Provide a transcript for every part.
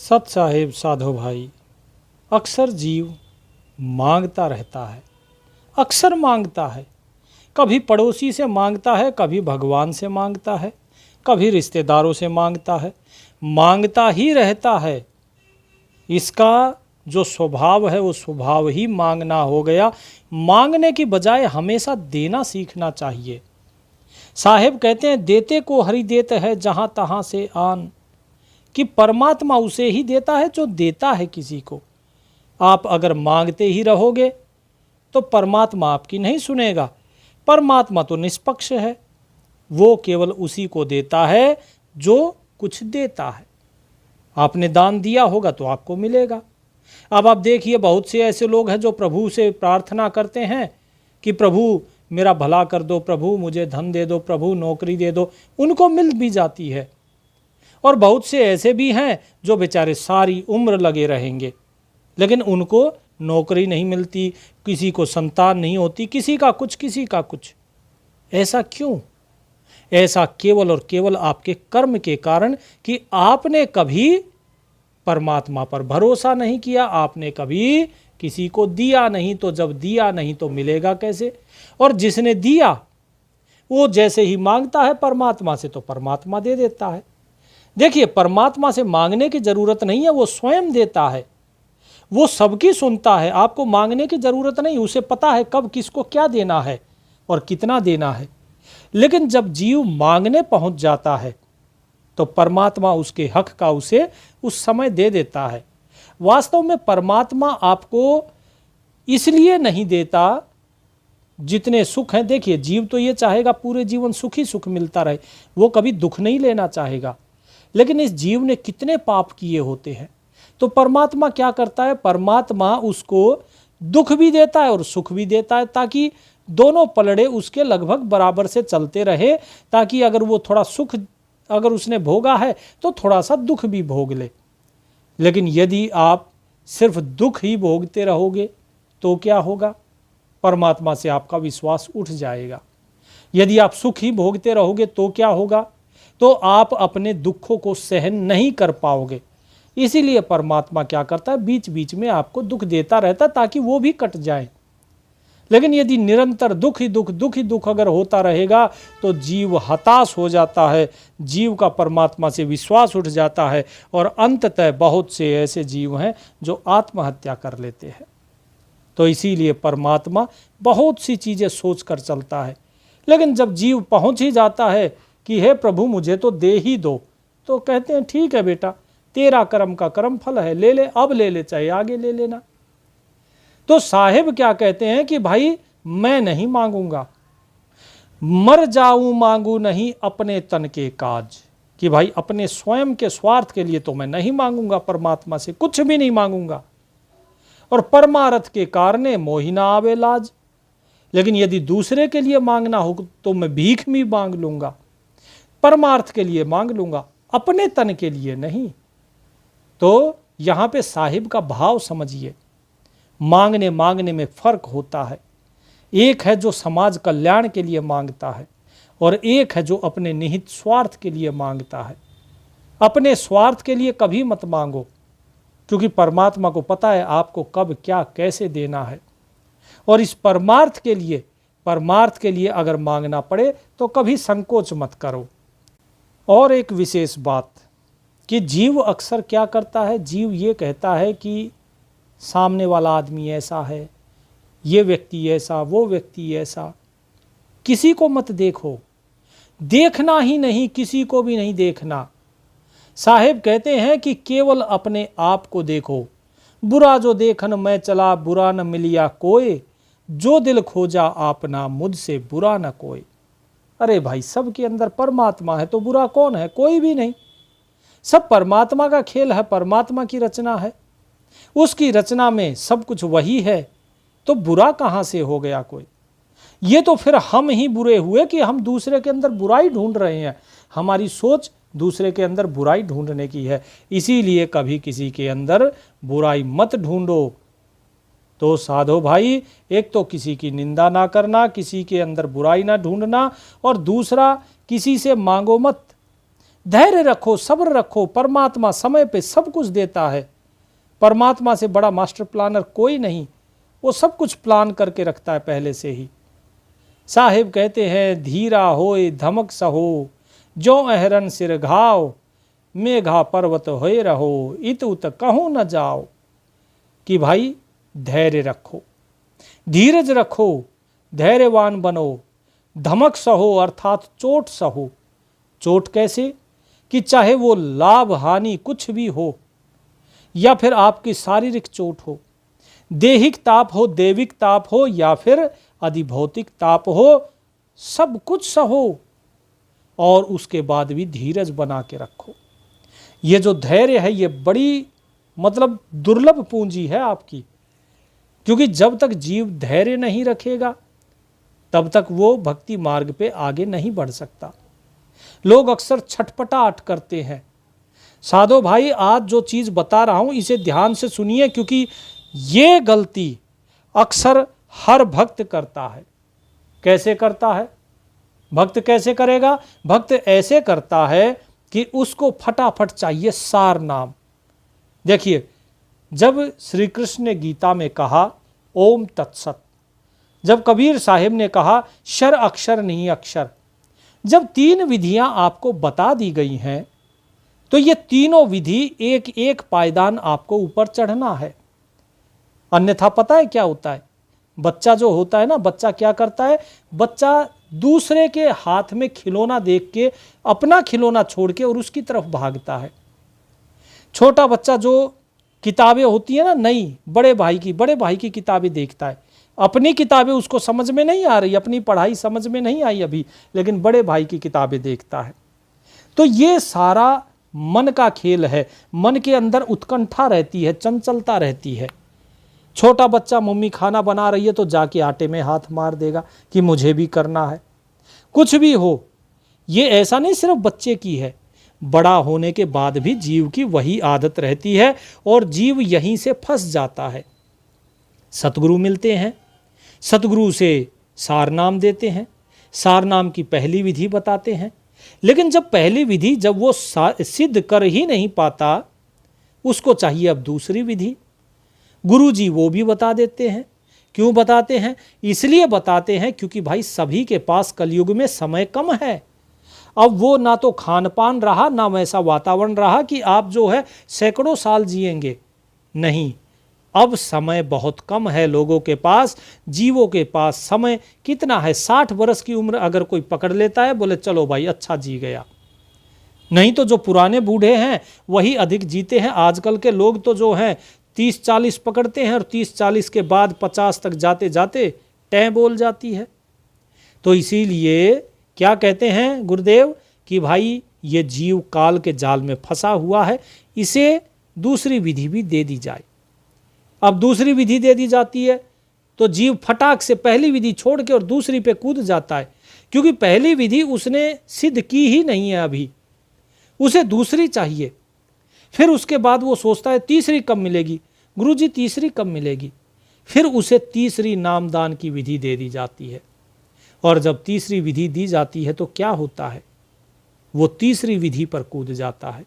सत साहेब साधो भाई, अक्सर जीव मांगता रहता है, अक्सर मांगता है। कभी पड़ोसी से मांगता है, कभी भगवान से मांगता है, कभी रिश्तेदारों से मांगता है, मांगता ही रहता है। इसका जो स्वभाव है वो स्वभाव ही मांगना हो गया। मांगने की बजाय हमेशा देना सीखना चाहिए। साहेब कहते हैं, देते को हरि देते है जहाँ तहाँ से आन, कि परमात्मा उसे ही देता है जो देता है किसी को। आप अगर मांगते ही रहोगे तो परमात्मा आपकी नहीं सुनेगा। परमात्मा तो निष्पक्ष है, वो केवल उसी को देता है जो कुछ देता है। आपने दान दिया होगा तो आपको मिलेगा। अब आप देखिए, बहुत से ऐसे लोग हैं जो प्रभु से प्रार्थना करते हैं कि प्रभु मेरा भला कर दो, प्रभु मुझे धन दे दो, प्रभु नौकरी दे दो, उनको मिल भी जाती है। और बहुत से ऐसे भी हैं जो बेचारे सारी उम्र लगे रहेंगे लेकिन उनको नौकरी नहीं मिलती, किसी को संतान नहीं होती, किसी का कुछ किसी का कुछ। ऐसा क्यों? ऐसा केवल और केवल आपके कर्म के कारण कि आपने कभी परमात्मा पर भरोसा नहीं किया, आपने कभी किसी को दिया नहीं। तो जब दिया नहीं तो मिलेगा कैसे? और जिसने दिया वो जैसे ही मांगता है परमात्मा से तो परमात्मा दे देता है। देखिए, परमात्मा से मांगने की जरूरत नहीं है, वो स्वयं देता है, वो सबकी सुनता है। आपको मांगने की जरूरत नहीं, उसे पता है कब किसको क्या देना है और कितना देना है। लेकिन जब जीव मांगने पहुंच जाता है तो परमात्मा उसके हक का उसे उस समय दे देता है। वास्तव में परमात्मा आपको इसलिए नहीं देता जितने सुख हैं। देखिए, जीव तो ये चाहेगा पूरे जीवन सुख ही सुख मिलता रहे, वो कभी दुख नहीं लेना चाहेगा। लेकिन इस जीव ने कितने पाप किए होते हैं, तो परमात्मा क्या करता है? परमात्मा उसको दुख भी देता है और सुख भी देता है, ताकि दोनों पलड़े उसके लगभग बराबर से चलते रहे, ताकि अगर वो थोड़ा सुख अगर उसने भोगा है तो थोड़ा सा दुख भी भोग ले। लेकिन यदि आप सिर्फ दुख ही भोगते रहोगे तो क्या होगा? परमात्मा से आपका विश्वास उठ जाएगा। यदि आप सुख ही भोगते रहोगे तो क्या होगा? तो आप अपने दुखों को सहन नहीं कर पाओगे। इसीलिए परमात्मा क्या करता है? बीच बीच में आपको दुख देता रहता है ताकि वो भी कट जाए। लेकिन यदि निरंतर दुख ही दुख अगर होता रहेगा तो जीव हताश हो जाता है, जीव का परमात्मा से विश्वास उठ जाता है और अंततः बहुत से ऐसे जीव हैं जो आत्महत्या कर लेते हैं। तो इसीलिए परमात्मा बहुत सी चीज़ें सोच कर चलता है। लेकिन जब जीव पहुंच ही जाता है कि हे प्रभु मुझे तो दे ही दो, तो कहते हैं ठीक है बेटा, तेरा कर्म का कर्म फल है, ले ले, अब ले ले, चाहे आगे ले लेना। तो साहेब क्या कहते हैं कि भाई मैं नहीं मांगूंगा, मर जाऊं मांगू नहीं अपने तन के काज, कि भाई अपने स्वयं के स्वार्थ के लिए तो मैं नहीं मांगूंगा, परमात्मा से कुछ भी नहीं मांगूंगा। और परमार्थ के कारणे मोहि ना आवे लाज। लेकिन यदि दूसरे के लिए मांगना हो तो मैं भीख भी मांग लूंगा, परमार्थ के लिए मांग लूंगा, अपने तन के लिए नहीं। तो यहां पे साहिब का भाव समझिए। मांगने में फर्क होता है। एक है जो समाज कल्याण के लिए मांगता है और एक है जो अपने निहित स्वार्थ के लिए मांगता है। अपने स्वार्थ के लिए कभी मत मांगो, क्योंकि परमात्मा को पता है आपको कब क्या कैसे देना है। और इस परमार्थ के लिए अगर मांगना पड़े तो कभी संकोच मत करो। और एक विशेष बात कि जीव अक्सर क्या करता है, जीव ये कहता है कि सामने वाला आदमी ऐसा है, ये व्यक्ति ऐसा, वो व्यक्ति ऐसा। किसी को मत देखो, देखना ही नहीं, किसी को भी नहीं देखना। साहेब कहते हैं कि केवल अपने आप को देखो। बुरा जो देखन मैं चला, बुरा न मिलिया कोई, जो दिल खोजा आपना मुझसे बुरा न कोई। अरे भाई, सबके अंदर परमात्मा है तो बुरा कौन है? कोई भी नहीं। सब परमात्मा का खेल है, परमात्मा की रचना है, उसकी रचना में सब कुछ वही है, तो बुरा कहाँ से हो गया कोई? ये तो फिर हम ही बुरे हुए कि हम दूसरे के अंदर बुराई ढूंढ रहे हैं। हमारी सोच दूसरे के अंदर बुराई ढूंढने की है। इसीलिए कभी किसी के अंदर बुराई मत ढूंढो। तो साधो भाई, एक तो किसी की निंदा ना करना, किसी के अंदर बुराई ना ढूंढना, और दूसरा किसी से मांगो मत। धैर्य रखो, सब्र रखो, परमात्मा समय पे सब कुछ देता है। परमात्मा से बड़ा मास्टर प्लानर कोई नहीं, वो सब कुछ प्लान करके रखता है पहले से ही। साहिब कहते हैं, धीरा होए धमक सहो, जो अहरन सिर घाव, मेघा पर्वत होए रहो, इत उत कहूँ न जाओ। कि भाई धैर्य रखो, धीरज रखो, धैर्यवान बनो, धमक सहो अर्थात चोट सहो। चोट कैसे? कि चाहे वो लाभ हानि कुछ भी हो, या फिर आपकी शारीरिक चोट हो, देहिक ताप हो, देविक ताप हो, या फिर अधिभौतिक ताप हो, सब कुछ सहो और उसके बाद भी धीरज बना के रखो। ये जो धैर्य है ये बड़ी मतलब दुर्लभ पूंजी है आपकी, क्योंकि जब तक जीव धैर्य नहीं रखेगा तब तक वो भक्ति मार्ग पे आगे नहीं बढ़ सकता। लोग अक्सर छटपटाहट करते हैं। साधो भाई, आज जो चीज़ बता रहा हूं इसे ध्यान से सुनिए, क्योंकि ये गलती अक्सर हर भक्त करता है। कैसे करता है? भक्त कैसे करेगा? भक्त ऐसे करता है कि उसको फटाफट चाहिए सार नाम। देखिए, जब श्री कृष्ण ने गीता में कहा ओम तत्सत, जब कबीर साहिब ने कहा शर अक्षर नहीं अक्षर, जब तीन विधियां आपको बता दी गई हैं तो ये तीनों विधि एक एक पायदान आपको ऊपर चढ़ना है। अन्यथा पता है क्या होता है? बच्चा जो होता है ना, बच्चा क्या करता है? बच्चा दूसरे के हाथ में खिलौना देख के अपना खिलौना छोड़ के और उसकी तरफ भागता है। छोटा बच्चा जो किताबें होती है ना नई, बड़े भाई की किताबें देखता है। अपनी किताबें उसको समझ में नहीं आ रही, अपनी पढ़ाई समझ में नहीं आई अभी, लेकिन बड़े भाई की किताबें देखता है। तो ये सारा मन का खेल है। मन के अंदर उत्कंठा रहती है, चंचलता रहती है। छोटा बच्चा मम्मी खाना बना रही है तो जाके आटे में हाथ मार देगा कि मुझे भी करना है। कुछ भी हो, ये ऐसा नहीं सिर्फ बच्चे की है, बड़ा होने के बाद भी जीव की वही आदत रहती है और जीव यहीं से फंस जाता है। सतगुरु मिलते हैं, सतगुरु से सारनाम देते हैं, सारनाम की पहली विधि बताते हैं, लेकिन जब पहली विधि जब वो सिद्ध कर ही नहीं पाता, उसको चाहिए अब दूसरी विधि। गुरु जी वो भी बता देते हैं। क्यों बताते हैं? इसलिए बताते हैं क्योंकि भाई सभी के पास कलयुग में समय कम है। अब वो ना तो खान पान रहा, ना वैसा वातावरण रहा कि आप जो है सैकड़ों साल जिएंगे। नहीं, अब समय बहुत कम है लोगों के पास, जीवों के पास समय कितना है? 60 वर्ष की उम्र अगर कोई पकड़ लेता है, बोले चलो भाई अच्छा जी गया। नहीं तो जो पुराने बूढ़े हैं वही अधिक जीते हैं। आजकल के लोग तो जो हैं 30-40 पकड़ते हैं और 30-40 के बाद 50 तक जाते जाते टैं बोल जाती है। तो इसीलिए क्या कहते हैं गुरुदेव कि भाई ये जीव काल के जाल में फंसा हुआ है, इसे दूसरी विधि भी दे दी जाए। अब दूसरी विधि दे दी जाती है तो जीव फटाक से पहली विधि छोड़ के और दूसरी पे कूद जाता है, क्योंकि पहली विधि उसने सिद्ध की ही नहीं है, अभी उसे दूसरी चाहिए। फिर उसके बाद वो सोचता है तीसरी कब मिलेगी, गुरुजी तीसरी कब मिलेगी। फिर उसे तीसरी नामदान की विधि दे दी जाती है, और जब तीसरी विधि दी जाती है तो क्या होता है? वो तीसरी विधि पर कूद जाता है।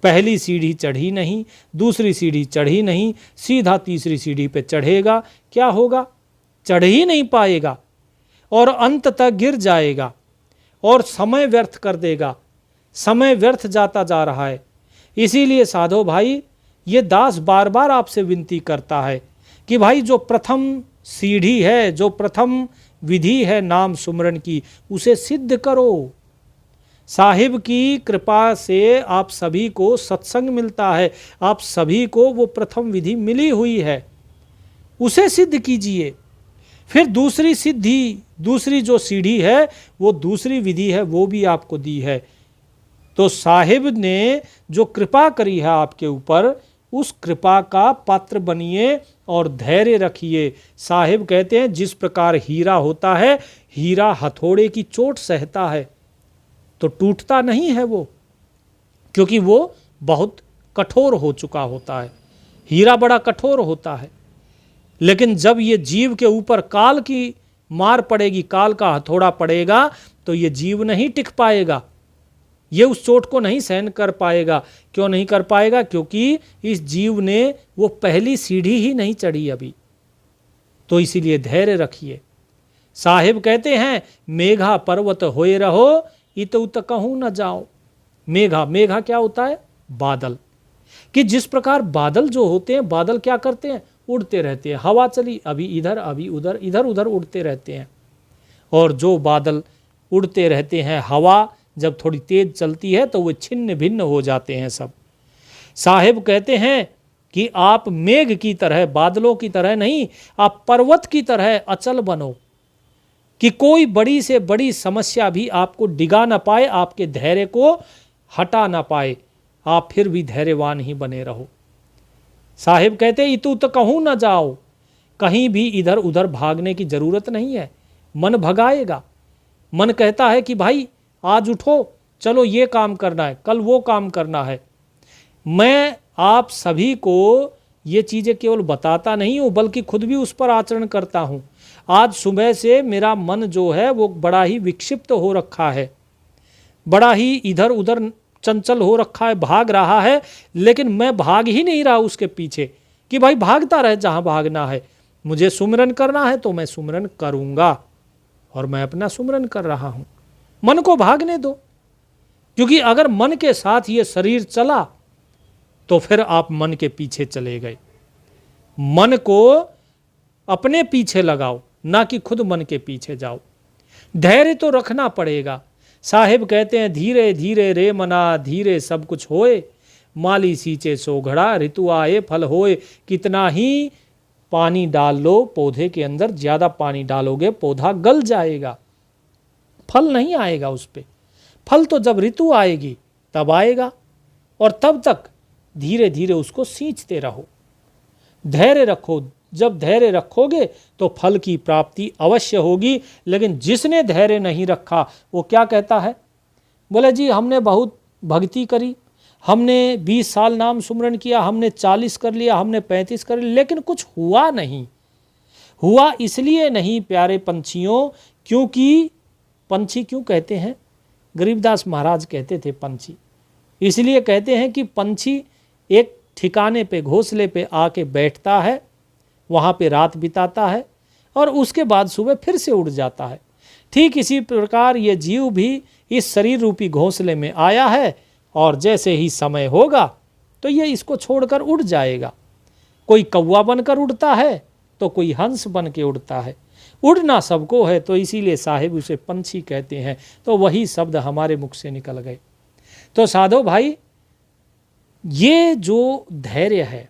पहली सीढ़ी चढ़ी नहीं, दूसरी सीढ़ी चढ़ी नहीं, सीधा तीसरी सीढ़ी पे चढ़ेगा, क्या होगा? चढ़ ही नहीं पाएगा और अंत तक गिर जाएगा और समय व्यर्थ कर देगा। समय व्यर्थ जाता जा रहा है। इसीलिए साधो भाई, ये दास बार बार आपसे विनती करता है कि भाई जो प्रथम सीढ़ी है, जो प्रथम विधि है नाम सुमरन की, उसे सिद्ध करो। साहिब की कृपा से आप सभी को सत्संग मिलता है, आप सभी को वो प्रथम विधि मिली हुई है, उसे सिद्ध कीजिए। फिर दूसरी सिद्धि, दूसरी जो सीढ़ी है, वो दूसरी विधि है, वो भी आपको दी है। तो साहिब ने जो कृपा करी है आपके ऊपर, उस कृपा का पात्र बनिए और धैर्य रखिए। साहिब कहते हैं जिस प्रकार हीरा होता है, हीरा हथौड़े की चोट सहता है तो टूटता नहीं है वो, क्योंकि वो बहुत कठोर हो चुका होता है। हीरा बड़ा कठोर होता है, लेकिन जब ये जीव के ऊपर काल की मार पड़ेगी, काल का हथौड़ा पड़ेगा, तो ये जीव नहीं टिक पाएगा, ये उस चोट को नहीं सहन कर पाएगा। क्यों नहीं कर पाएगा? क्योंकि इस जीव ने वो पहली सीढ़ी ही नहीं चढ़ी अभी। तो इसीलिए धैर्य रखिए। साहिब कहते हैं मेघा पर्वत होए रहो, इत उत कहूं न जाओ। मेघा, मेघा क्या होता है? बादल। कि जिस प्रकार बादल जो होते हैं, बादल क्या करते हैं? उड़ते रहते हैं। हवा चली, अभी इधर अभी उधर, इधर उधर उड़ते रहते हैं। और जो बादल उड़ते रहते हैं, हवा जब थोड़ी तेज चलती है तो वो छिन्न भिन्न हो जाते हैं सब। साहिब कहते हैं कि आप मेघ की तरह, बादलों की तरह नहीं, आप पर्वत की तरह अचल बनो, कि कोई बड़ी से बड़ी समस्या भी आपको डिगा ना पाए, आपके धैर्य को हटा ना पाए, आप फिर भी धैर्यवान ही बने रहो। साहिब कहते इतु तो कहूं ना जाओ, कहीं भी इधर उधर भागने की जरूरत नहीं है। मन भगाएगा। मन कहता है कि भाई आज उठो, चलो ये काम करना है, कल वो काम करना है। मैं आप सभी को ये चीज़ें केवल बताता नहीं हूँ, बल्कि खुद भी उस पर आचरण करता हूँ। आज सुबह से मेरा मन जो है वो बड़ा ही विक्षिप्त हो रखा है, बड़ा ही इधर उधर चंचल हो रखा है, भाग रहा है। लेकिन मैं भाग ही नहीं रहा उसके पीछे कि भाई भागता रहे जहाँ भागना है। मुझे सुमिरन करना है तो मैं सुमिरन करूँगा, और मैं अपना सुमिरन कर रहा हूँ। मन को भागने दो, क्योंकि अगर मन के साथ ये शरीर चला तो फिर आप मन के पीछे चले गए। मन को अपने पीछे लगाओ, ना कि खुद मन के पीछे जाओ। धैर्य तो रखना पड़ेगा। साहिब कहते हैं धीरे धीरे रे मना, धीरे सब कुछ होए, माली सींचे सो घड़ा, ऋतु आए फल होए। कितना ही पानी डाल लो पौधे के अंदर, ज़्यादा पानी डालोगे पौधा गल जाएगा, फल नहीं आएगा उस पर। फल तो जब ऋतु आएगी तब आएगा, और तब तक धीरे धीरे उसको सींचते रहो। धैर्य रखो। जब धैर्य रखोगे तो फल की प्राप्ति अवश्य होगी। लेकिन जिसने धैर्य नहीं रखा वो क्या कहता है? बोले जी हमने बहुत भक्ति करी, हमने 20 साल नाम सुमरन किया, हमने 40 कर लिया, हमने 35 कर लिया, लेकिन कुछ हुआ नहीं। हुआ इसलिए नहीं प्यारे पंछियों, क्योंकि पंछी क्यों कहते हैं? गरीबदास महाराज कहते थे पंछी इसलिए कहते हैं कि पंछी एक ठिकाने पे, घोंसले पे आके बैठता है, वहाँ पे रात बिताता है और उसके बाद सुबह फिर से उड़ जाता है। ठीक इसी प्रकार ये जीव भी इस शरीर रूपी घोंसले में आया है, और जैसे ही समय होगा तो ये इसको छोड़कर उड़ जाएगा। कोई कौवा बनकर उड़ता है तो कोई हंस बन के उड़ता है। उड़ना सबको है, तो इसीलिए साहिब उसे पंछी कहते हैं। तो वही शब्द हमारे मुख से निकल गए। तो साधो भाई, ये जो धैर्य है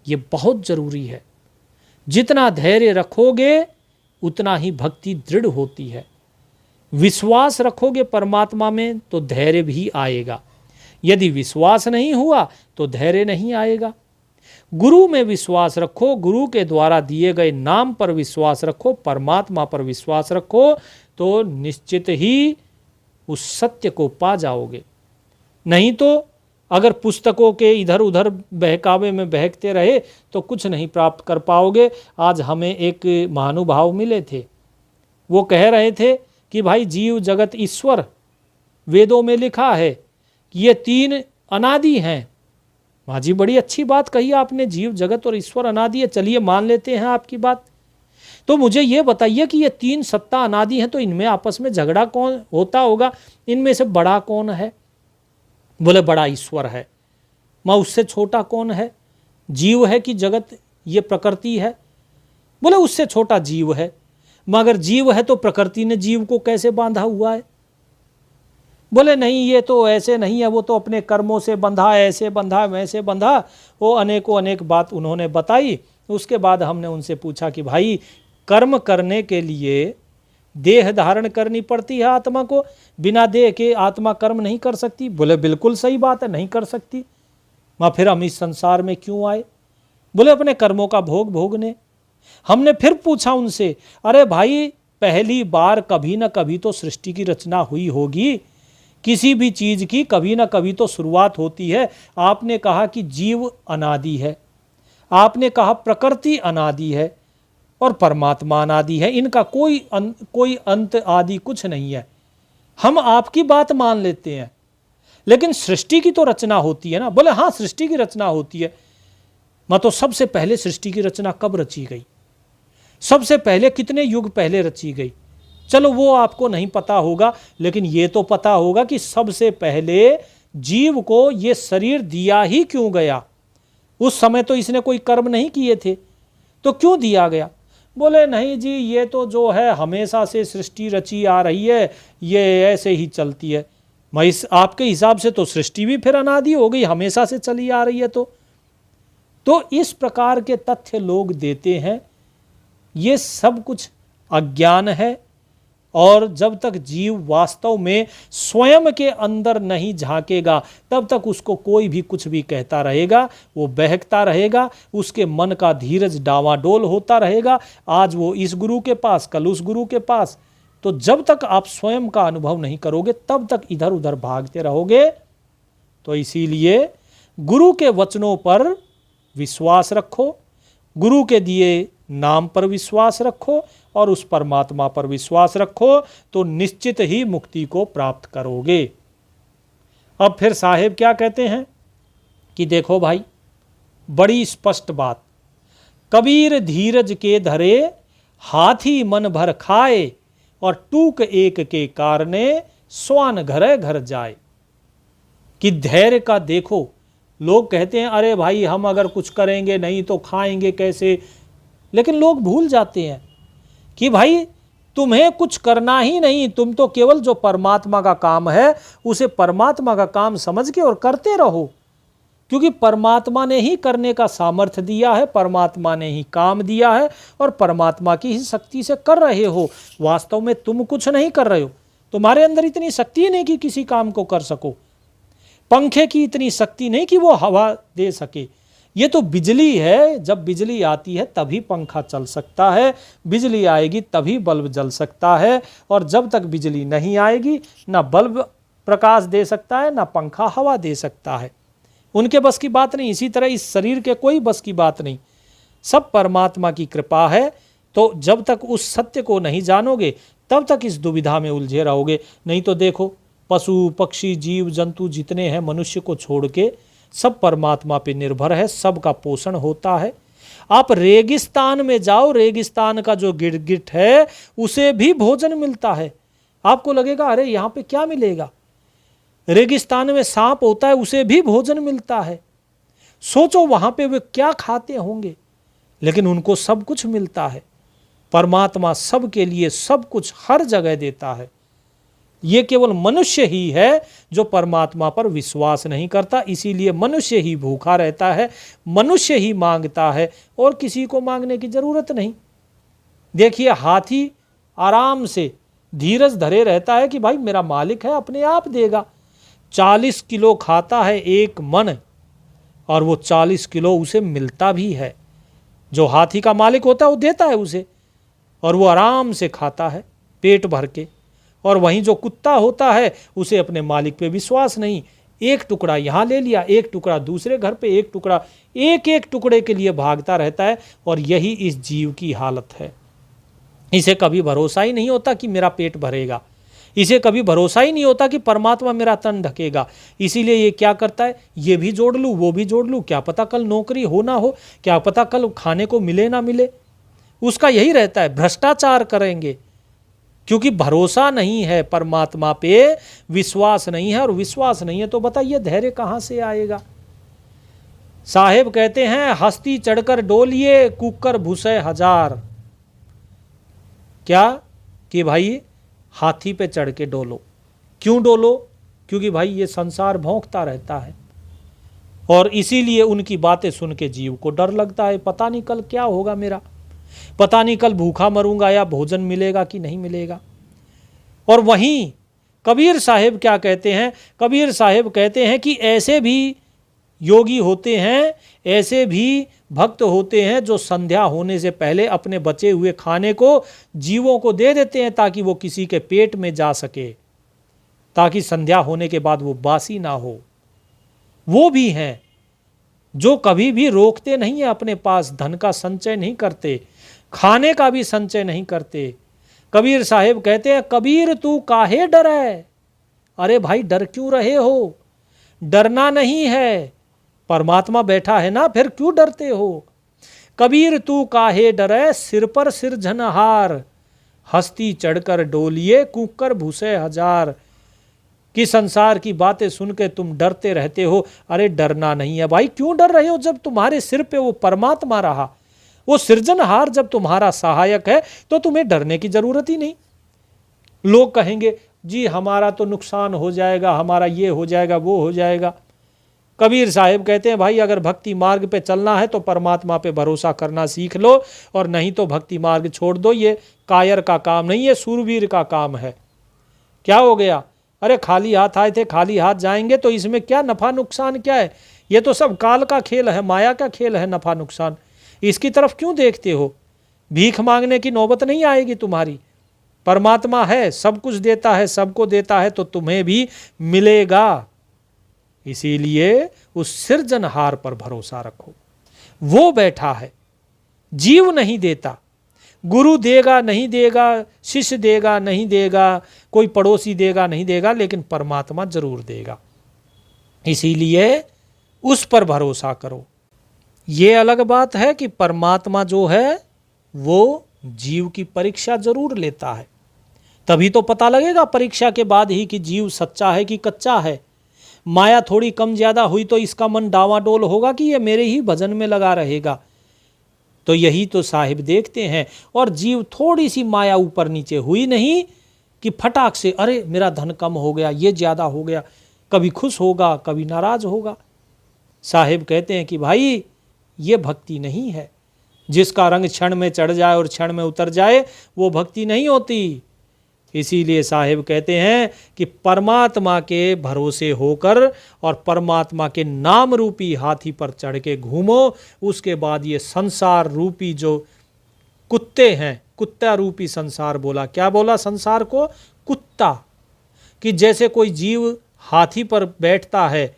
ये बहुत ज़रूरी है। जितना धैर्य रखोगे उतना ही भक्ति दृढ़ होती है। विश्वास रखोगे परमात्मा में तो धैर्य भी आएगा। यदि विश्वास नहीं हुआ तो धैर्य नहीं आएगा। गुरु में विश्वास रखो, गुरु के द्वारा दिए गए नाम पर विश्वास रखो, परमात्मा पर विश्वास रखो, तो निश्चित ही उस सत्य को पा जाओगे। नहीं तो अगर पुस्तकों के इधर उधर बहकावे में बहकते रहे तो कुछ नहीं प्राप्त कर पाओगे। आज हमें एक महानुभाव मिले थे, वो कह रहे थे कि भाई जीव जगत ईश्वर, वेदों में लिखा है कि ये 3 अनादि हैं। माँ जी बड़ी अच्छी बात कही आपने, जीव जगत और ईश्वर अनादि है, चलिए मान लेते हैं आपकी बात। तो मुझे ये बताइए कि ये 3 सत्ता अनादि हैं, तो इनमें आपस में झगड़ा कौन होता होगा? इनमें से बड़ा कौन है? बोले बड़ा ईश्वर है। माँ उससे छोटा कौन है? जीव है कि जगत ये प्रकृति है? बोले उससे छोटा जीव है। मगर जीव है तो प्रकृति ने जीव को कैसे बांधा हुआ है? बोले नहीं, ये तो ऐसे नहीं है, वो तो अपने कर्मों से बंधा, ऐसे बंधा, वैसे बंधा। वो अनेकों अनेक बात उन्होंने बताई। उसके बाद हमने उनसे पूछा कि भाई कर्म करने के लिए देह धारण करनी पड़ती है आत्मा को, बिना देह के आत्मा कर्म नहीं कर सकती। बोले बिल्कुल सही बात है, नहीं कर सकती। माँ फिर हम इस संसार में क्यों आए? बोले अपने कर्मों का भोग भोगने। हमने फिर पूछा उनसे, अरे भाई पहली बार कभी ना कभी तो सृष्टि की रचना हुई होगी, किसी भी चीज़ की कभी ना कभी तो शुरुआत होती है। आपने कहा कि जीव अनादि है, आपने कहा प्रकृति अनादि है और परमात्मा अनादि है, इनका कोई अंत आदि कुछ नहीं है। हम आपकी बात मान लेते हैं, लेकिन सृष्टि की तो रचना होती है ना। बोले हाँ, सृष्टि की रचना होती है। तो सबसे पहले सृष्टि की रचना कब रची गई, सबसे पहले कितने युग पहले रची गई, चलो वो आपको नहीं पता होगा, लेकिन ये तो पता होगा कि सबसे पहले जीव को ये शरीर दिया ही क्यों गया। उस समय तो इसने कोई कर्म नहीं किए थे, तो क्यों दिया गया। बोले नहीं जी, ये तो जो है हमेशा से सृष्टि रची आ रही है, ये ऐसे ही चलती है। मैं इस आपके हिसाब से तो सृष्टि भी फिर अनादि हो गई, हमेशा से चली आ रही है। तो इस प्रकार के तथ्य लोग देते हैं। ये सब कुछ अज्ञान है। और जब तक जीव वास्तव में स्वयं के अंदर नहीं झांकेगा, तब तक उसको कोई भी कुछ भी कहता रहेगा, वो बहकता रहेगा, उसके मन का धीरज डावाडोल होता रहेगा। आज वो इस गुरु के पास, कल उस गुरु के पास। तो जब तक आप स्वयं का अनुभव नहीं करोगे, तब तक इधर उधर भागते रहोगे। तो इसीलिए गुरु के वचनों पर विश्वास रखो, गुरु के दिए नाम पर विश्वास रखो और उस परमात्मा पर विश्वास रखो, तो निश्चित ही मुक्ति को प्राप्त करोगे। अब फिर साहेब क्या कहते हैं कि देखो भाई, बड़ी स्पष्ट बात, कबीर धीरज के धरे हाथी मन भर खाए, और टूक एक के कारणे स्वान घरे घर जाए। कि धैर्य का देखो, लोग कहते हैं अरे भाई हम अगर कुछ करेंगे नहीं तो खाएंगे कैसे, लेकिन लोग भूल जाते हैं कि भाई तुम्हें कुछ करना ही नहीं, तुम तो केवल जो परमात्मा का काम है उसे परमात्मा का काम समझ के और करते रहो, क्योंकि परमात्मा ने ही करने का सामर्थ्य दिया है, परमात्मा ने ही काम दिया है और परमात्मा की ही शक्ति से कर रहे हो। वास्तव में तुम कुछ नहीं कर रहे हो, तुम्हारे अंदर इतनी शक्ति नहीं कि किसी काम को कर सको, पंखे की इतनी शक्ति नहीं कि वो हवा दे सके। ये तो बिजली है, जब बिजली आती है तभी पंखा चल सकता है, बिजली आएगी तभी बल्ब जल सकता है, और जब तक बिजली नहीं आएगी ना बल्ब प्रकाश दे सकता है ना पंखा हवा दे सकता है। उनके बस की बात नहीं। इसी तरह इस शरीर के कोई बस की बात नहीं, सब परमात्मा की कृपा है। तो जब तक उस सत्य को नहीं जानोगे तब तक इस दुविधा में उलझे रहोगे। नहीं तो देखो, पशु पक्षी जीव जंतु जितने हैं, मनुष्य को छोड़ के सब परमात्मा पे निर्भर है, सबका पोषण होता है। आप रेगिस्तान में जाओ, रेगिस्तान का जो गिरगिट है उसे भी भोजन मिलता है। आपको लगेगा अरे यहाँ पे क्या मिलेगा, रेगिस्तान में सांप होता है, उसे भी भोजन मिलता है। सोचो वहां पे वे क्या खाते होंगे, लेकिन उनको सब कुछ मिलता है। परमात्मा सबके लिए सब कुछ हर जगह देता है। ये केवल मनुष्य ही है जो परमात्मा पर विश्वास नहीं करता, इसीलिए मनुष्य ही भूखा रहता है, मनुष्य ही मांगता है, और किसी को मांगने की जरूरत नहीं। देखिए, हाथी आराम से धीरज धरे रहता है कि भाई मेरा मालिक है, अपने आप देगा। 40 किलो खाता है एक मन, और वो 40 किलो उसे मिलता भी है। जो हाथी का मालिक होता है वो देता है उसे, और वो आराम से खाता है पेट भर के। और वहीं जो कुत्ता होता है उसे अपने मालिक पे विश्वास नहीं, एक टुकड़ा यहाँ ले लिया, एक टुकड़ा दूसरे घर पे, एक टुकड़ा, एक एक टुकड़े के लिए भागता रहता है। और यही इस जीव की हालत है। इसे कभी भरोसा ही नहीं होता कि मेरा पेट भरेगा, इसे कभी भरोसा ही नहीं होता कि परमात्मा मेरा तन ढकेगा। इसीलिए ये क्या करता है, ये भी जोड़ लूँ वो भी जोड़ लूँ, क्या पता कल नौकरी हो ना हो, क्या पता कल खाने को मिले ना मिले। उसका यही रहता है, भ्रष्टाचार करेंगे, क्योंकि भरोसा नहीं है परमात्मा पे, विश्वास नहीं है। और विश्वास नहीं है तो बताइए धैर्य कहाँ से आएगा। साहेब कहते हैं, हस्ती चढ़कर डोलिए कुकर भूसे हजार। क्या कि भाई हाथी पे चढ़ के डोलो। क्यों डोलो? क्योंकि भाई ये संसार भौंकता रहता है, और इसीलिए उनकी बातें सुन के जीव को डर लगता है। पता नहीं कल क्या होगा मेरा, पता नहीं कल भूखा मरूंगा या भोजन मिलेगा कि नहीं मिलेगा। और वहीं कबीर साहिब क्या कहते हैं, कबीर साहिब कहते हैं कि ऐसे भी योगी होते हैं, ऐसे भी भक्त होते हैं जो संध्या होने से पहले अपने बचे हुए खाने को जीवों को दे देते हैं, ताकि वो किसी के पेट में जा सके, ताकि संध्या होने के बाद वो बासी ना हो। वो भी हैं जो कभी भी रोकते नहीं है अपने पास, धन का संचय नहीं करते, खाने का भी संचय नहीं करते। कबीर साहिब कहते हैं, कबीर तू काहे डरे। अरे भाई डर क्यों रहे हो, डरना नहीं है, परमात्मा बैठा है ना, फिर क्यों डरते हो। कबीर तू काहे डरे, सिर पर सिरजनहार, हस्ती चढ़कर डोलिए, कूकर भूसे हजार। कि संसार की बातें सुन के तुम डरते रहते हो। अरे डरना नहीं है भाई, क्यों डर रहे हो, जब तुम्हारे सिर पे वो परमात्मा रहा, वो सृजनहार जब तुम्हारा सहायक है, तो तुम्हें डरने की जरूरत ही नहीं। लोग कहेंगे जी हमारा तो नुकसान हो जाएगा, हमारा ये हो जाएगा, वो हो जाएगा। कबीर साहिब कहते हैं भाई अगर भक्ति मार्ग पे चलना है तो परमात्मा पे भरोसा करना सीख लो, और नहीं तो भक्ति मार्ग छोड़ दो। ये कायर का काम नहीं है, सूरवीर का काम है। क्या हो गया, अरे खाली हाथ आए थे खाली हाथ जाएंगे, तो इसमें क्या नफा नुकसान क्या है। ये तो सब काल का खेल है, माया का खेल है, नफा नुकसान इसकी तरफ क्यों देखते हो। भीख मांगने की नौबत नहीं आएगी तुम्हारी। परमात्मा है, सब कुछ देता है, सबको देता है, तो तुम्हें भी मिलेगा। इसीलिए उस सृजनहार पर भरोसा रखो। वो बैठा है, जीव नहीं देता, गुरु देगा नहीं देगा, शिष्य देगा नहीं देगा, कोई पड़ोसी देगा नहीं देगा, लेकिन परमात्मा जरूर देगा। इसीलिए उस पर भरोसा करो। ये अलग बात है कि परमात्मा जो है वो जीव की परीक्षा जरूर लेता है, तभी तो पता लगेगा परीक्षा के बाद ही कि जीव सच्चा है कि कच्चा है। माया थोड़ी कम ज्यादा हुई तो इसका मन डावाडोल होगा कि ये मेरे ही भजन में लगा रहेगा। तो यही तो साहिब देखते हैं। और जीव थोड़ी सी माया ऊपर नीचे हुई नहीं कि फटाक से अरे मेरा धन कम हो गया, ये ज्यादा हो गया, कभी खुश होगा कभी नाराज होगा। साहिब कहते हैं कि भाई ये भक्ति नहीं है। जिसका रंग क्षण में चढ़ जाए और क्षण में उतर जाए वो भक्ति नहीं होती। इसीलिए साहिब कहते हैं कि परमात्मा के भरोसे होकर और परमात्मा के नाम रूपी हाथी पर चढ़ के घूमो। उसके बाद ये संसार रूपी जो कुत्ते हैं, कुत्ता रूपी संसार बोला, क्या बोला संसार को, कुत्ता। कि जैसे कोई जीव हाथी पर बैठता है,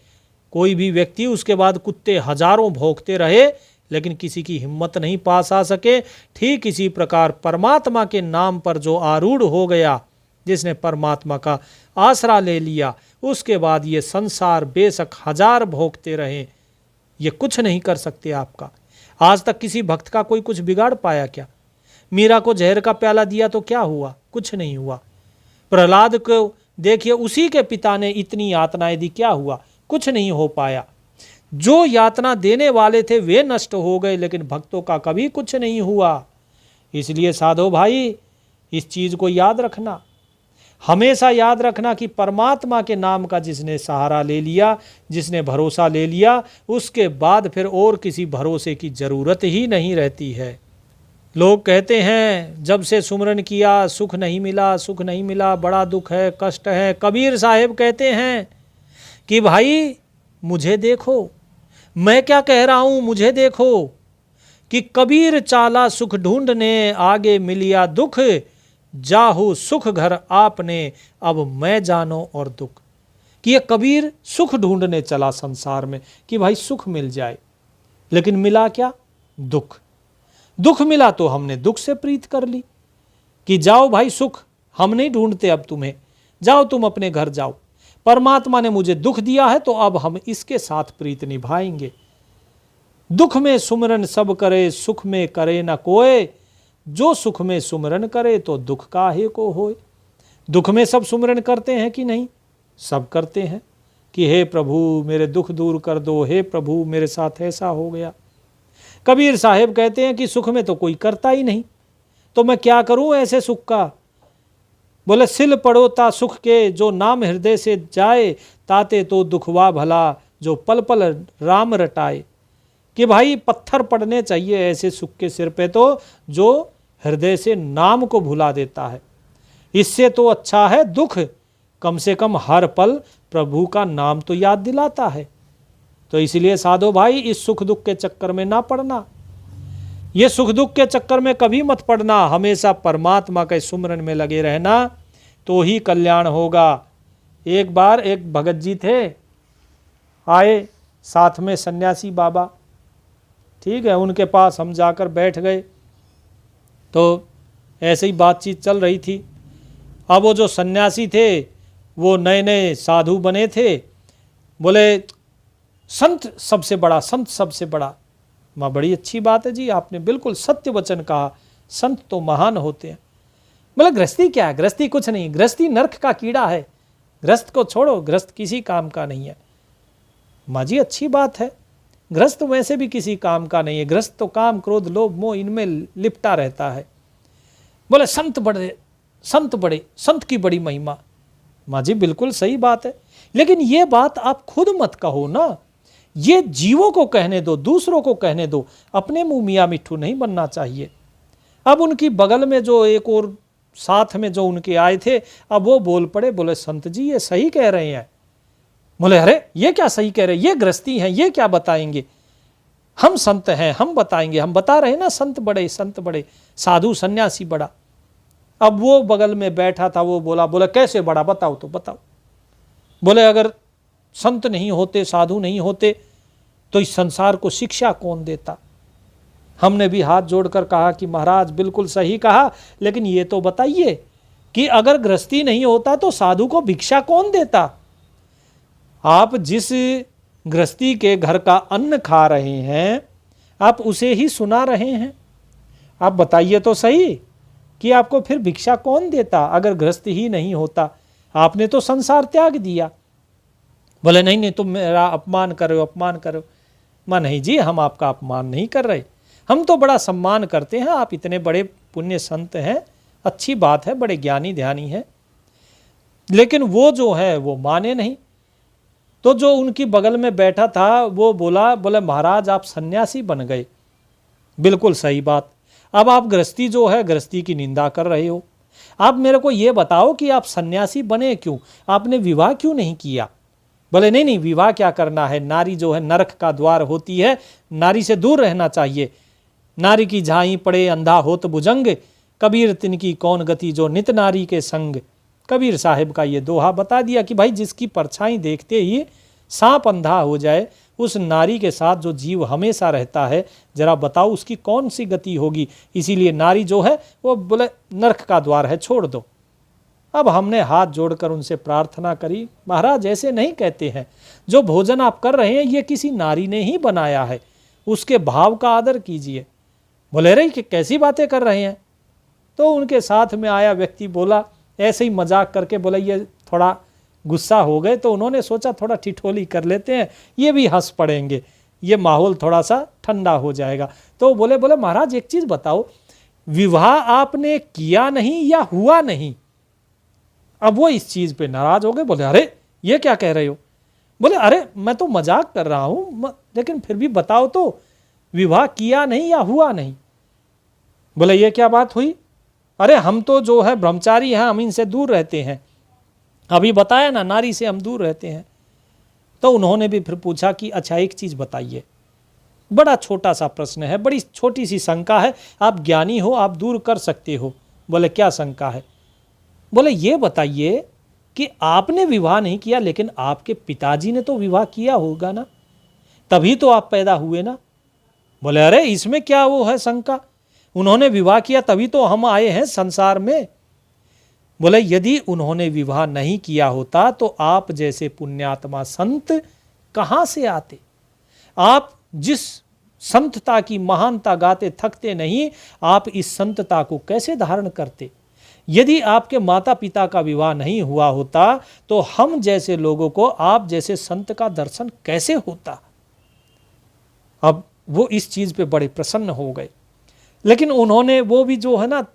कोई भी व्यक्ति, उसके बाद कुत्ते हजारों भौंकते रहे लेकिन किसी की हिम्मत नहीं पास आ सके, ठीक इसी प्रकार परमात्मा के नाम पर जो आरूढ़ हो गया, जिसने परमात्मा का आसरा ले लिया, उसके बाद ये संसार बेशक हजार भोंकते रहे, ये कुछ नहीं कर सकते आपका। आज तक किसी भक्त का कोई कुछ बिगाड़ पाया क्या। मीरा को जहर का प्याला दिया तो क्या हुआ, कुछ नहीं हुआ। प्रहलाद को देखिए, उसी के पिता ने इतनी यातनाएं दी, क्या हुआ, कुछ नहीं हो पाया। जो यातना देने वाले थे वे नष्ट हो गए, लेकिन भक्तों का कभी कुछ नहीं हुआ। इसलिए साधो भाई इस चीज को याद रखना, हमेशा याद रखना कि परमात्मा के नाम का जिसने सहारा ले लिया, जिसने भरोसा ले लिया, उसके बाद फिर और किसी भरोसे की जरूरत ही नहीं रहती है। लोग कहते हैं जब से सुमरन किया सुख नहीं मिला, सुख नहीं मिला, बड़ा दुख है, कष्ट है। कबीर साहिब कहते हैं कि भाई मुझे देखो, मैं क्या कह रहा हूं, मुझे देखो कि कबीर चाला सुख ढूंढने, आगे मिलिया दुख, जाहू सुख घर आपने, अब मैं जानो और दुख। कि ये कबीर सुख ढूंढने चला संसार में कि भाई सुख मिल जाए, लेकिन मिला क्या, दुख। दुख मिला तो हमने दुख से प्रीत कर ली कि जाओ भाई सुख, हम नहीं ढूंढते अब तुम्हें, जाओ तुम अपने घर जाओ। परमात्मा ने मुझे दुख दिया है तो अब हम इसके साथ प्रीत निभाएंगे। दुख में सुमरन सब करे, सुख में करे न कोय, जो सुख में सुमरन करे तो दुख काहे को होए। दुख में सब सुमरन करते हैं कि नहीं, सब करते हैं कि हे प्रभु मेरे दुख दूर कर दो, हे प्रभु मेरे साथ ऐसा हो गया। कबीर साहिब कहते हैं कि सुख में तो कोई करता ही नहीं, तो मैं क्या करूं ऐसे सुख का। बोले सिल पड़ोता सुख के, जो नाम हृदय से जाए, ताते तो दुखवा भला, जो पल पल राम रटाए। कि भाई पत्थर पड़ने चाहिए ऐसे सुख के सिर पे तो, जो हृदय से नाम को भुला देता है। इससे तो अच्छा है दुख, कम से कम हर पल प्रभु का नाम तो याद दिलाता है। तो इसलिए साधो भाई इस सुख दुख के चक्कर में ना पड़ना, ये सुख दुख के चक्कर में कभी मत पड़ना, हमेशा परमात्मा के सुमरन में लगे रहना, तो ही कल्याण होगा। एक बार एक भगत जी थे, आए साथ में सन्यासी बाबा, ठीक है, उनके पास हम जाकर बैठ गए, तो ऐसे ही बातचीत चल रही थी। अब वो जो सन्यासी थे वो नए नए साधु बने थे, बोले संत सबसे बड़ा, संत सबसे बड़ा। माँ बड़ी अच्छी बात है जी, आपने बिल्कुल सत्य वचन कहा, संत तो महान होते हैं। बोले गृहस्थी क्या है? गृहस्थी कुछ नहीं, गृहस्थी नरक का कीड़ा है, गृहस्थ को छोड़ो, गृहस्थ किसी काम का नहीं है। माँ जी अच्छी बात है, गृहस्थ वैसे भी किसी काम का नहीं है, गृहस्थ तो काम क्रोध लोभ मोह इनमें लिपटा रहता है। बोले संत बड़े, संत बड़े, संत की बड़ी महिमा। माँ जी बिल्कुल सही बात है, लेकिन ये बात आप खुद मत कहो ना, ये जीवों को कहने दो, दूसरों को कहने दो, अपने मुंह मियाँ मिट्ठू नहीं बनना चाहिए। अब उनकी बगल में जो एक और साथ में जो उनके आए थे, अब वो बोल पड़े, बोले संत जी ये सही कह रहे हैं। बोले अरे ये क्या सही कह रहे हैं, ये गृहस्थी हैं, ये क्या बताएंगे, हम संत हैं, हम बताएंगे, हम बता रहे हैं ना संत बड़े, संत बड़े, साधु सन्यासी बड़ा। अब वो बगल में बैठा था वो बोला, बोले कैसे बड़ा, बताओ तो बताओ। बोले अगर संत नहीं होते, साधु नहीं होते, तो इस संसार को शिक्षा कौन देता। हमने भी हाथ जोड़कर कहा कि महाराज बिल्कुल सही कहा, लेकिन ये तो बताइए कि अगर गृहस्थी नहीं होता तो साधु को भिक्षा कौन देता। आप जिस गृहस्थी के घर का अन्न खा रहे हैं, आप उसे ही सुना रहे हैं। आप बताइए तो सही कि आपको फिर भिक्षा कौन देता अगर गृहस्थ ही नहीं होता। आपने तो संसार त्याग दिया। बोले नहीं नहीं तुम मेरा अपमान कर रहे हो, अपमान कर रहे हो। मां नहीं जी, हम आपका अपमान नहीं कर रहे, हम तो बड़ा सम्मान करते हैं, आप इतने बड़े पुण्य संत हैं, अच्छी बात है, बड़े ज्ञानी ध्यानी हैं। लेकिन वो जो है वो माने नहीं। तो जो उनकी बगल में बैठा था वो बोला, बोले महाराज आप सन्यासी बन गए, बिल्कुल सही बात। अब आप गृहस्थी जो है, गृहस्थी की निंदा कर रहे हो। आप मेरे को ये बताओ कि आप सन्यासी बने क्यों, आपने विवाह क्यों नहीं किया। बोले नहीं नहीं विवाह क्या करना है, नारी जो है नरक का द्वार होती है, नारी से दूर रहना चाहिए। नारी की झाई पड़े अंधा होत भुजंग, कबीर तिनकी कौन गति जो नित नारी के संग। कबीर साहिब का ये दोहा बता दिया कि भाई जिसकी परछाई देखते ही सांप अंधा हो जाए, उस नारी के साथ जो जीव हमेशा रहता है, जरा बताओ उसकी कौन सी गति होगी। इसीलिए नारी जो है वो बोले नरक का द्वार है, छोड़ दो। अब हमने हाथ जोड़कर उनसे प्रार्थना करी, महाराज ऐसे नहीं कहते हैं, जो भोजन आप कर रहे हैं ये किसी नारी ने ही बनाया है, उसके भाव का आदर कीजिए। बोले रे कि कैसी बातें कर रहे हैं। तो उनके साथ में आया व्यक्ति बोला, ऐसे ही मजाक करके बोला, ये थोड़ा गुस्सा हो गए तो उन्होंने सोचा थोड़ा ठिठोली कर लेते हैं, ये भी हंस पड़ेंगे, ये माहौल थोड़ा सा ठंडा हो जाएगा। तो बोले महाराज एक चीज़ बताओ, विवाह आपने किया नहीं या हुआ नहीं। अब वो इस चीज़ पे नाराज हो गए, बोले अरे ये क्या कह रहे हो। बोले अरे मैं तो मजाक कर रहा हूँ, लेकिन फिर भी बताओ तो, विवाह किया नहीं या हुआ नहीं। बोले ये क्या बात हुई, अरे हम तो जो है ब्रह्मचारी हैं, हम इनसे दूर रहते हैं, अभी बताया ना नारी से हम दूर रहते हैं। तो उन्होंने भी फिर पूछा कि अच्छा एक चीज़ बताइए, बड़ा छोटा सा प्रश्न है, बड़ी छोटी सी शंका है, आप ज्ञानी हो, आप दूर कर सकते हो। बोले क्या शंका है। बोले ये बताइए कि आपने विवाह नहीं किया, लेकिन आपके पिताजी ने तो विवाह किया होगा ना, तभी तो आप पैदा हुए ना। बोले अरे इसमें क्या वो है शंका, उन्होंने विवाह किया तभी तो हम आए हैं संसार में। बोले यदि उन्होंने विवाह नहीं किया होता तो आप जैसे पुण्यात्मा संत कहाँ से आते। आप जिस संतता की महानता गाते थकते नहीं, आप इस संतता को कैसे धारण करते। यदि आपके माता पिता का विवाह नहीं हुआ होता तो हम जैसे लोगों को आप जैसे संत का दर्शन कैसे होता। अब वो इस चीज़ पे बड़े प्रसन्न हो गए, लेकिन उन्होंने वो भी जो है ना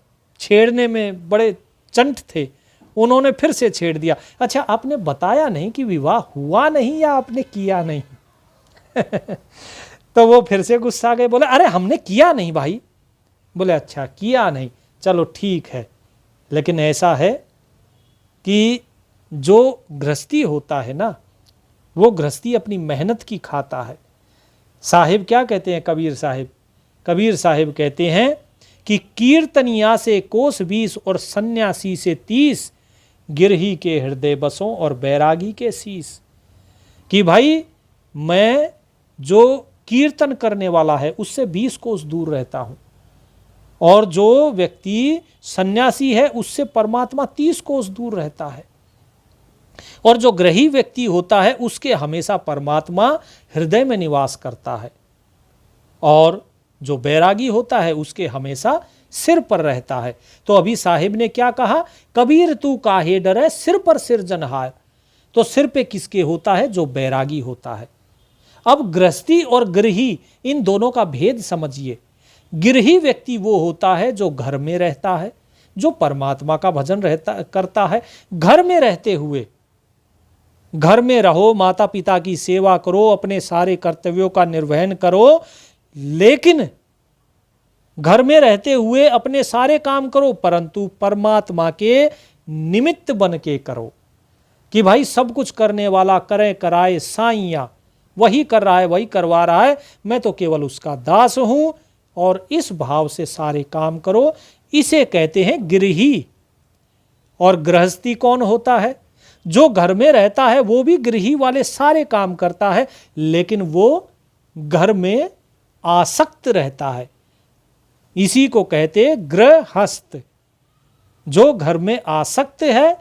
छेड़ने में बड़े चंट थे, उन्होंने फिर से छेड़ दिया, अच्छा आपने बताया नहीं कि विवाह हुआ नहीं या आपने किया नहीं। तो वो फिर से गुस्सा गए, बोले अरे हमने किया नहीं भाई। बोले अच्छा किया नहीं, चलो ठीक है, लेकिन ऐसा है कि जो गृहस्थी होता है ना, वो गृहस्थी अपनी मेहनत की खाता है। साहिब क्या कहते हैं, कबीर साहिब कहते हैं कि कीर्तनिया से कोस 20 और सन्यासी से 30, गिरही के हृदय बसों और बैरागी के शीस। कि भाई मैं जो कीर्तन करने वाला है उससे 20 कोस दूर रहता हूँ, और जो व्यक्ति सन्यासी है उससे परमात्मा 30 कोस दूर रहता है। और जो ग्रही व्यक्ति होता है उसके हमेशा परमात्मा हृदय में निवास करता है, और जो बैरागी होता है उसके हमेशा सिर पर रहता है। तो अभी साहिब ने क्या कहा, कबीर तू काहे डरे सिर पर सिरजनहार। तो सिर पे किसके होता है, जो बैरागी होता है। अब गृहस्थी और गृही इन दोनों का भेद समझिए। गृही व्यक्ति वो होता है जो घर में रहता है, जो परमात्मा का भजन करता है। घर में रहते हुए, घर में रहो, माता पिता की सेवा करो, अपने सारे कर्तव्यों का निर्वहन करो, लेकिन घर में रहते हुए अपने सारे काम करो, परंतु परमात्मा के निमित्त बन के करो। कि भाई सब कुछ करने वाला करे कराए साइया, वही कर रहा है, वही करवा रहा है, मैं तो केवल उसका दास हूं, और इस भाव से सारे काम करो। इसे कहते हैं गृही। और गृहस्थी कौन होता है, जो घर में रहता है वो भी गृही वाले सारे काम करता है, लेकिन वो घर में आसक्त रहता है। इसी को कहते हैं गृहस्थ। जो घर में आसक्त है,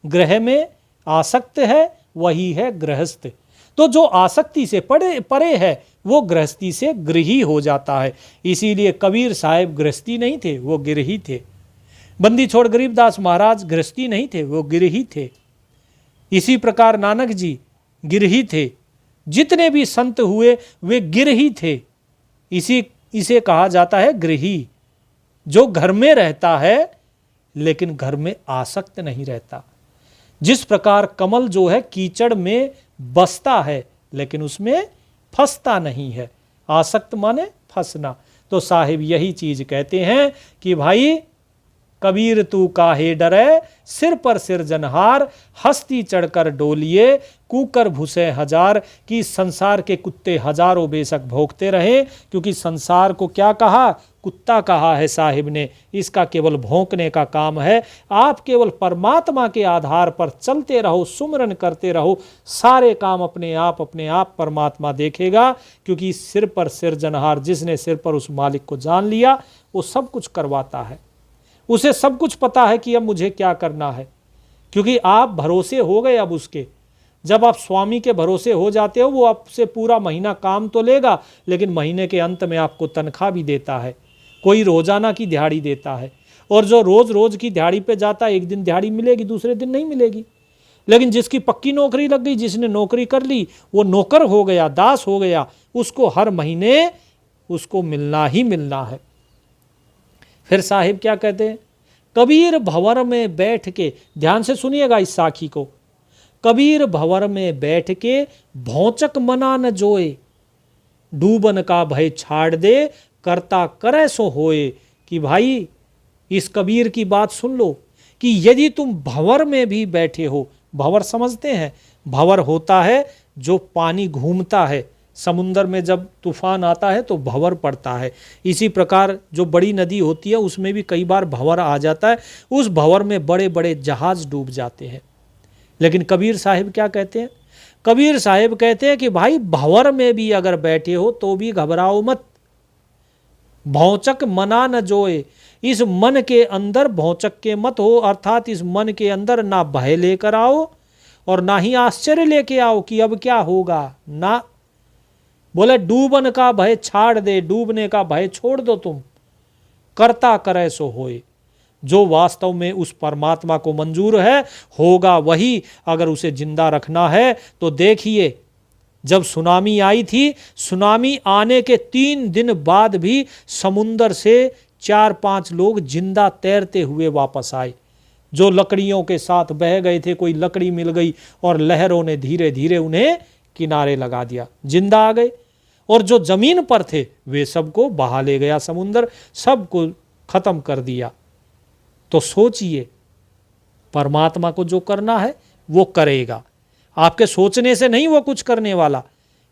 ग्रह में आसक्त है, वही है गृहस्थ। तो जो आसक्ति से परे है वो गृहस्थी से गृही हो जाता है। इसीलिए कबीर साहब गृहस्थी नहीं थे, वो गृही थे। बंदी छोड़ गरीबदास महाराज गृहस्थी नहीं थे, वो गृही थे। इसी प्रकार नानक जी गृही थे। जितने भी संत हुए वे गृही थे। इसे कहा जाता है गृही, जो घर में रहता है लेकिन घर में आसक्त नहीं रहता। जिस प्रकार कमल जो है कीचड़ में बसता है लेकिन उसमें फंसता नहीं है। आसक्त माने फंसना। तो साहिब यही चीज कहते हैं कि भाई कबीर तू काहे डरे सिर पर सिरजनहार, हस्ती चढ़कर डोलिए कुकर भूसे हजार। कि संसार के कुत्ते हजारों बेशक भौंकते रहे, क्योंकि संसार को क्या कहा, कुत्ता कहा है साहिब ने। इसका केवल भौंकने का काम है। आप केवल परमात्मा के आधार पर चलते रहो, सुमरन करते रहो, सारे काम अपने आप परमात्मा देखेगा। क्योंकि सिर पर सिरजनहार, जिसने सिर पर उस मालिक को जान लिया, वो सब कुछ करवाता है। उसे सब कुछ पता है कि अब मुझे क्या करना है, क्योंकि आप भरोसे हो गए अब उसके। जब आप स्वामी के भरोसे हो जाते हो, वो आपसे पूरा महीना काम तो लेगा, लेकिन महीने के अंत में आपको तनख्वाह भी देता है। कोई रोजाना की दिहाड़ी देता है, और जो रोज रोज की दिहाड़ी पे जाता है, एक दिन दिहाड़ी मिलेगी, दूसरे दिन नहीं मिलेगी। लेकिन जिसकी पक्की नौकरी लग गई, जिसने नौकरी कर ली, वो नौकर हो गया, दास हो गया, उसको हर महीने उसको मिलना ही मिलना है। फिर साहिब क्या कहते हैं, कबीर भंवर में बैठ के, ध्यान से सुनिएगा इस साखी को, कबीर भंवर में बैठ के भौचक मना न जोए, डूबन का भय छाड़ दे करता करे सो होए। कि भाई इस कबीर की बात सुन लो कि यदि तुम भंवर में भी बैठे हो, भंवर समझते हैं, भंवर होता है जो पानी घूमता है, समुंदर में जब तूफान आता है तो भंवर पड़ता है। इसी प्रकार जो बड़ी नदी होती है उसमें भी कई बार भंवर आ जाता है, उस भंवर में बड़े बड़े जहाज डूब जाते हैं। लेकिन कबीर साहिब क्या कहते हैं, कबीर साहिब कहते हैं कि भाई भंवर में भी अगर बैठे हो तो भी घबराओ मत, भौचक मना न जोए, इस मन के अंदर भौचक के मत हो, अर्थात इस मन के अंदर ना भय लेकर आओ और ना ही आश्चर्य लेके आओ कि अब क्या होगा, ना। बोले डूबन का भय छाड़ दे, डूबने का भय छोड़ दो तुम, करता करे सो होए। जो वास्तव में उस परमात्मा को मंजूर है होगा वही। अगर उसे जिंदा रखना है तो देखिए, जब सुनामी आई थी, सुनामी आने के 3 दिन बाद भी समुंदर से 4-5 लोग जिंदा तैरते हुए वापस आए। जो लकड़ियों के साथ बह गए थे, कोई लकड़ी मिल गई और लहरों ने धीरे धीरे उन्हें किनारे लगा दिया, जिंदा आ गए। और जो जमीन पर थे वे सबको बहा ले गया समुंदर, सबको खत्म कर दिया। तो सोचिए, परमात्मा को जो करना है वो करेगा, आपके सोचने से नहीं वो कुछ करने वाला।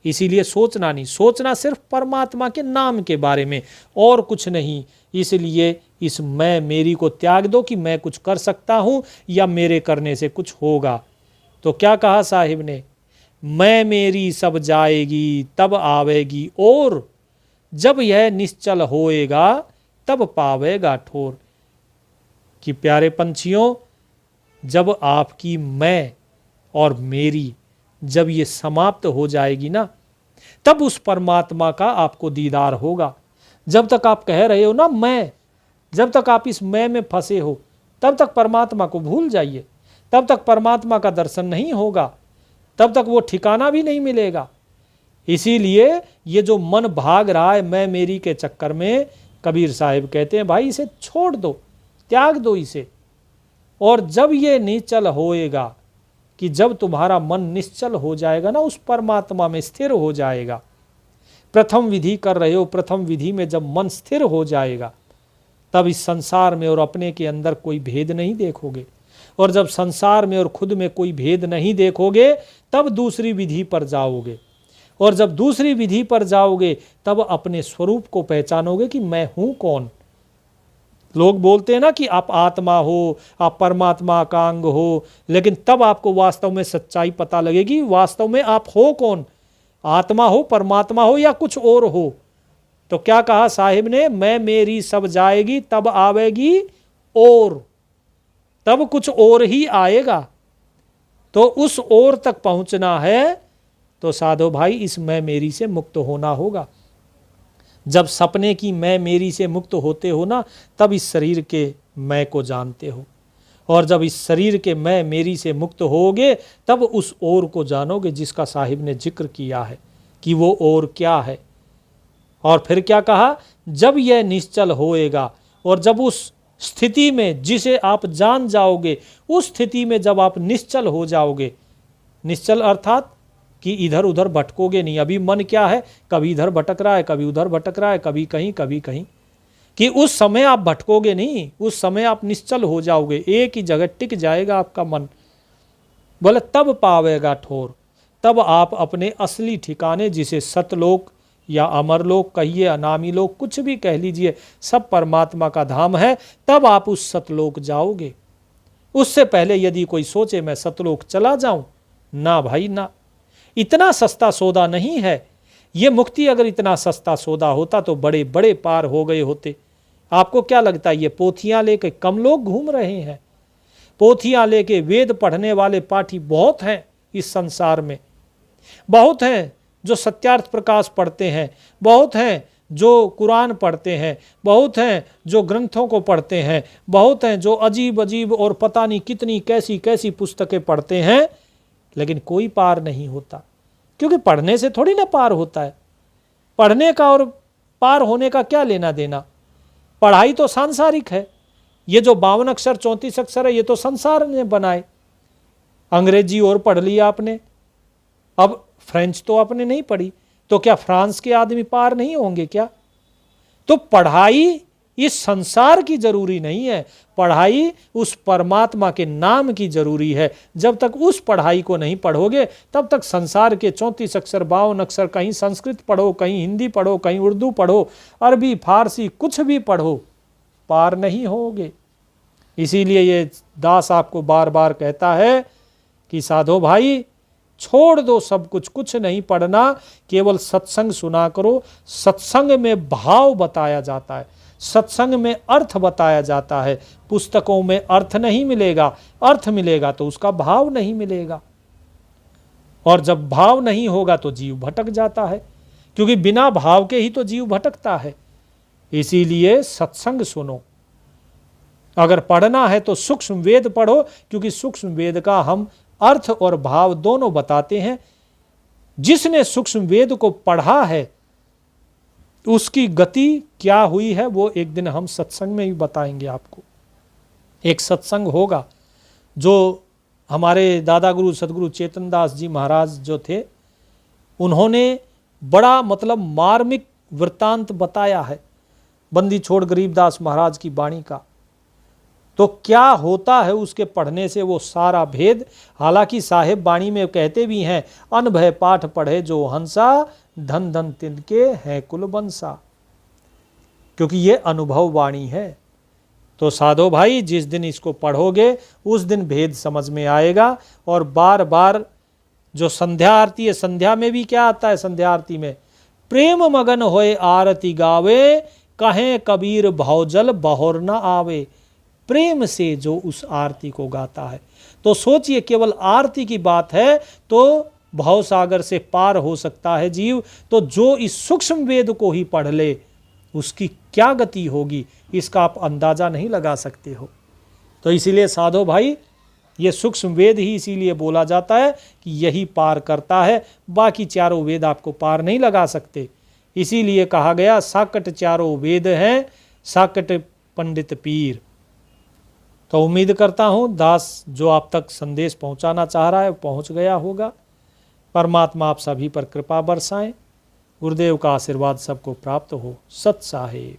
इसीलिए सोचना नहीं, सोचना सिर्फ परमात्मा के नाम के बारे में और कुछ नहीं। इसलिए इस मैं मेरी को त्याग दो कि मैं कुछ कर सकता हूं या मेरे करने से कुछ होगा। तो क्या कहा साहिब ने, मैं मेरी सब जाएगी तब आवेगी और, जब यह निश्चल होएगा तब पावेगा ठोर। कि प्यारे पंछियों, जब आपकी मैं और मेरी जब ये समाप्त हो जाएगी ना, तब उस परमात्मा का आपको दीदार होगा। जब तक आप कह रहे हो ना मैं, जब तक आप इस मैं में फंसे हो, तब तक परमात्मा को भूल जाइए, तब तक परमात्मा का दर्शन नहीं होगा, तब तक वो ठिकाना भी नहीं मिलेगा। इसीलिए ये जो मन भाग रहा है मैं मेरी के चक्कर में, कबीर साहिब कहते हैं भाई इसे छोड़ दो, त्याग दो इसे। और जब ये निश्चल होएगा, कि जब तुम्हारा मन निश्चल हो जाएगा ना, उस परमात्मा में स्थिर हो जाएगा। प्रथम विधि कर रहे हो, प्रथम विधि में जब मन स्थिर हो जाएगा, तब इस संसार में और अपने के अंदर कोई भेद नहीं देखोगे। और जब संसार में और खुद में कोई भेद नहीं देखोगे, तब दूसरी विधि पर जाओगे। और जब दूसरी विधि पर जाओगे, तब अपने स्वरूप को पहचानोगे कि मैं हूं कौन। लोग बोलते हैं ना कि आप आत्मा हो, आप परमात्मा का अंग हो, लेकिन तब आपको वास्तव में सच्चाई पता लगेगी वास्तव में आप हो कौन, आत्मा हो, परमात्मा हो या कुछ और हो। तो क्या कहा साहिब ने, मैं मेरी सब जाएगी तब आवेगी और, तब कुछ और ही आएगा। तो उस और तक पहुंचना है तो साधो भाई इस मैं मेरी से मुक्त होना होगा। जब सपने की मैं मेरी से मुक्त होते हो ना, तब इस शरीर के मैं को जानते हो। और जब इस शरीर के मैं मेरी से मुक्त होगे, तब उस और को जानोगे जिसका साहिब ने जिक्र किया है कि वो और क्या है। और फिर क्या कहा, जब यह निश्चल होएगा, और जब उस स्थिति में जिसे आप जान जाओगे, उस स्थिति में जब आप निश्चल हो जाओगे, निश्चल अर्थात कि इधर उधर भटकोगे नहीं। अभी मन क्या है, कभी इधर भटक रहा है, कभी उधर भटक रहा है, कभी कहीं कभी कहीं, कि उस समय आप भटकोगे नहीं, उस समय आप निश्चल हो जाओगे, एक ही जगह टिक जाएगा आपका मन। बोले तब पावेगा ठोर, तब आप अपने असली ठिकाने, जिसे सतलोक या अमरलोक कहिए, अनामी लोक कुछ भी कह लीजिए, सब परमात्मा का धाम है, तब आप उस सतलोक जाओगे। उससे पहले यदि कोई सोचे मैं सतलोक चला जाऊं, ना भाई ना, इतना सस्ता सौदा नहीं है ये मुक्ति। अगर इतना सस्ता सौदा होता तो बड़े बड़े पार हो गए होते। आपको क्या लगता है ये पोथियां लेके कम लोग घूम रहे हैं? पोथियां लेके वेद पढ़ने वाले पाठी बहुत हैं इस संसार में, बहुत हैं जो सत्यार्थ प्रकाश पढ़ते हैं, बहुत हैं जो कुरान पढ़ते हैं, बहुत हैं जो ग्रंथों को पढ़ते हैं, बहुत हैं जो अजीब अजीब और पता नहीं कितनी कैसी कैसी पुस्तकें पढ़ते हैं, लेकिन कोई पार नहीं होता। क्योंकि पढ़ने से थोड़ी ना पार होता है। पढ़ने का और पार होने का क्या लेना देना। पढ़ाई तो सांसारिक है। ये जो 52 अक्षर 34 अक्षर है, ये तो संसार ने बनाए। अंग्रेजी और पढ़ लिया आपने, अब फ्रेंच तो आपने नहीं पढ़ी, तो क्या फ्रांस के आदमी पार नहीं होंगे क्या? तो पढ़ाई इस संसार की जरूरी नहीं है, पढ़ाई उस परमात्मा के नाम की जरूरी है। जब तक उस पढ़ाई को नहीं पढ़ोगे, तब तक संसार के 34 अक्षर 52 अक्षर, कहीं संस्कृत पढ़ो, कहीं हिंदी पढ़ो, कहीं उर्दू पढ़ो, अरबी फारसी कुछ भी पढ़ो, पार नहीं होगे। इसीलिए ये दास आपको बार बार कहता है कि साधो भाई छोड़ दो सब कुछ, कुछ नहीं पढ़ना, केवल सत्संग सुना करो। सत्संग में भाव बताया जाता है, सत्संग में अर्थ बताया जाता है। पुस्तकों में अर्थ नहीं मिलेगा, अर्थ मिलेगा तो उसका भाव नहीं मिलेगा। और जब भाव नहीं होगा तो जीव भटक जाता है, क्योंकि बिना भाव के ही तो जीव भटकता है। इसीलिए सत्संग सुनो। अगर पढ़ना है तो सूक्ष्म वेद पढ़ो, क्योंकि सूक्ष्म वेद का हम अर्थ और भाव दोनों बताते हैं। जिसने सूक्ष्म वेद को पढ़ा है उसकी गति क्या हुई है वो एक दिन हम सत्संग में भी बताएंगे आपको। एक सत्संग होगा जो हमारे दादा गुरु सदगुरु चेतन दास जी महाराज जो थे, उन्होंने बड़ा मतलब मार्मिक वृत्तांत बताया है बंदी छोड़ गरीबदास महाराज की वाणी का। तो क्या होता है उसके पढ़ने से वो सारा भेद। हालांकि साहेब वाणी में कहते भी हैं, अनभय पाठ पढ़े जो हंसा, धन धन तिनके हैं कुल बंसा, क्योंकि ये अनुभव वाणी है। तो साधो भाई जिस दिन इसको पढ़ोगे उस दिन भेद समझ में आएगा। और बार बार जो संध्या आरती है, संध्या में भी क्या आता है, संध्या आरती में प्रेम मगन होए आरती गावे, कहें कबीर भवजल बहोर न आवे। प्रेम से जो उस आरती को गाता है, तो सोचिए, केवल आरती की बात है तो भव सागर से पार हो सकता है जीव। तो जो इस सूक्ष्म वेद को ही पढ़ ले उसकी क्या गति होगी, इसका आप अंदाजा नहीं लगा सकते हो। तो इसीलिए साधो भाई, ये सूक्ष्म वेद ही इसीलिए बोला जाता है कि यही पार करता है, बाकी चारों वेद आपको पार नहीं लगा सकते। इसीलिए कहा गया साकट चारों वेद हैं, साकट पंडित पीर। तो उम्मीद करता हूँ दास जो आप तक संदेश पहुँचाना चाह रहा है पहुँच गया होगा। परमात्मा आप सभी पर कृपा बरसाएं। गुरुदेव का आशीर्वाद सबको प्राप्त हो। सत साहेब।